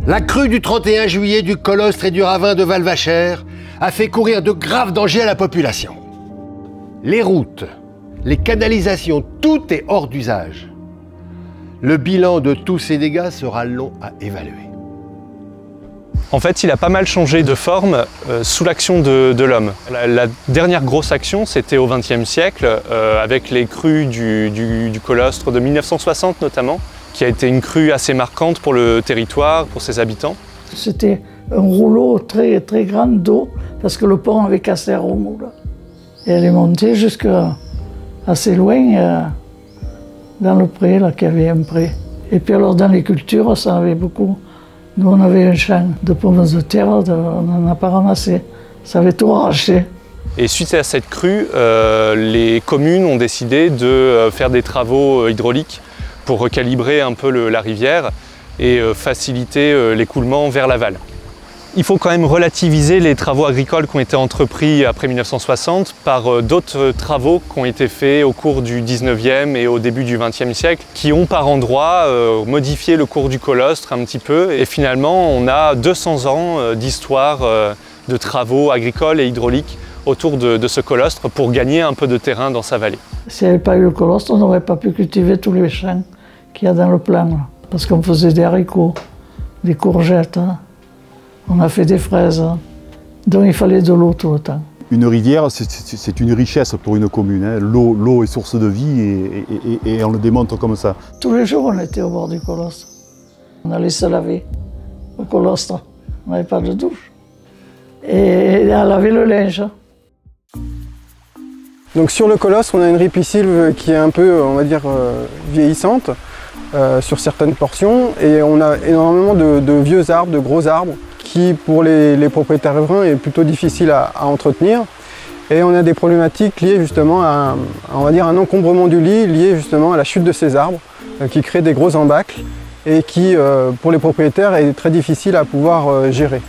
La crue du 31 juillet du Colostre et du ravin de Valvachère a fait courir de graves dangers à la population. Les routes, les canalisations, tout est hors d'usage. Le bilan de tous ces dégâts sera long à évaluer. En fait, il a pas mal changé de forme sous l'action de l'homme. La dernière grosse action, c'était au XXe siècle, avec les crues du Colostre de 1960 notamment, qui a été une crue assez marquante pour le territoire, pour ses habitants. C'était un rouleau très, très grand d'eau, parce que le pont avait cassé à remous. Et elle est montée jusqu'à assez loin, dans le pré, là, qu'il y avait un pré. Et puis alors, dans les cultures, ça avait beaucoup. Nous, on avait un champ de pommes de terre, on n'en a pas ramassé. Ça avait tout arraché. Et suite à cette crue, les communes ont décidé de faire des travaux hydrauliques pour recalibrer un peu la rivière et faciliter l'écoulement vers l'aval. Il faut quand même relativiser les travaux agricoles qui ont été entrepris après 1960 par d'autres travaux qui ont été faits au cours du 19e et au début du 20e siècle, qui ont par endroits modifié le cours du Colostre un petit peu. Et finalement, on a 200 ans d'histoire de travaux agricoles et hydrauliques autour de ce colostre pour gagner un peu de terrain dans sa vallée. S'il n'y avait pas eu le colostre, on n'aurait pas pu cultiver tous les champs qu'il y a dans le plan, là. Parce qu'on faisait des haricots, des courgettes, hein. On a fait des fraises, hein. Donc il fallait de l'eau tout le temps. Une rivière, c'est une richesse pour une commune, hein. L'eau est source de vie et on le démontre comme ça. Tous les jours, on était au bord du colostre. On allait se laver au colostre. On n'avait pas de douche. Et à laver le linge. Donc sur le colostre, on a une ripisylve qui est un peu, on va dire, vieillissante sur certaines portions. Et on a énormément de vieux arbres, de gros arbres, qui pour les propriétaires riverains est plutôt difficile à entretenir. Et on a des problématiques liées justement à, on va dire, un encombrement du lit lié justement à la chute de ces arbres, qui crée des gros embâcles et qui, pour les propriétaires, est très difficile à pouvoir gérer.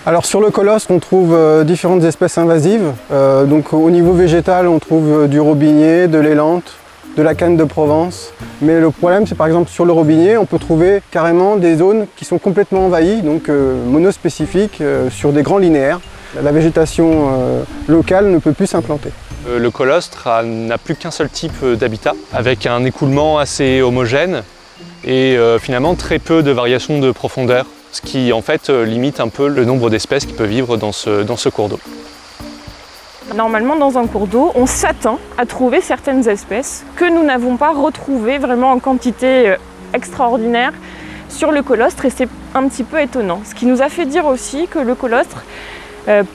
Alors sur le colostre, on trouve différentes espèces invasives. Donc au niveau végétal, on trouve du robinier, de l'élante, de la canne de Provence. Mais le problème, c'est par exemple sur le robinier, on peut trouver carrément des zones qui sont complètement envahies, donc monospécifiques, sur des grands linéaires. La végétation locale ne peut plus s'implanter. Le colostre n'a plus qu'un seul type d'habitat, avec un écoulement assez homogène et finalement très peu de variations de profondeur, ce qui en fait limite un peu le nombre d'espèces qui peuvent vivre dans ce cours d'eau. Normalement, dans un cours d'eau, on s'attend à trouver certaines espèces que nous n'avons pas retrouvées vraiment en quantité extraordinaire sur le colostre, et c'est un petit peu étonnant. Ce qui nous a fait dire aussi que le colostre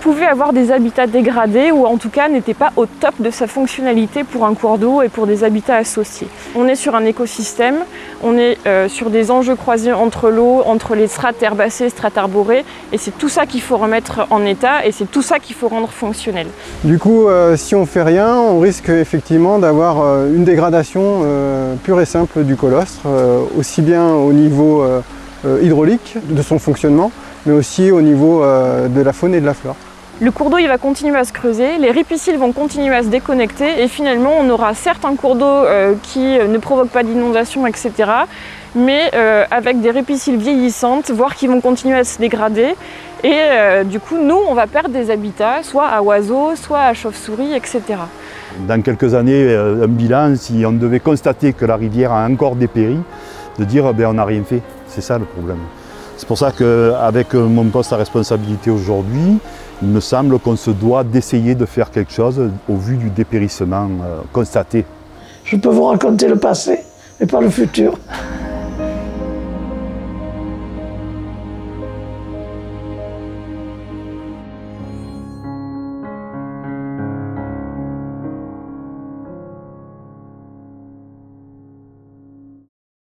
pouvait avoir des habitats dégradés, ou en tout cas n'était pas au top de sa fonctionnalité pour un cours d'eau et pour des habitats associés. On est sur un écosystème, on est sur des enjeux croisés entre l'eau, entre les strates herbacées, strates arborées, et c'est tout ça qu'il faut remettre en état, et c'est tout ça qu'il faut rendre fonctionnel. Du coup, si on ne fait rien, on risque effectivement d'avoir une dégradation pure et simple du colostre, aussi bien au niveau hydraulique de son fonctionnement, mais aussi au niveau de la faune et de la flore. Le cours d'eau il va continuer à se creuser, les ripisylves vont continuer à se déconnecter, et finalement on aura certes un cours d'eau qui ne provoque pas d'inondation, etc. Mais avec des ripisylves vieillissantes, voire qui vont continuer à se dégrader. Et du coup, nous, on va perdre des habitats, soit à oiseaux, soit à chauves-souris, etc. Dans quelques années, un bilan, si on devait constater que la rivière a encore dépéri, de dire ben, on n'a rien fait. C'est ça le problème. C'est pour ça qu'avec mon poste à responsabilité aujourd'hui, il me semble qu'on se doit d'essayer de faire quelque chose au vu du dépérissement constaté. Je peux vous raconter le passé, mais pas le futur.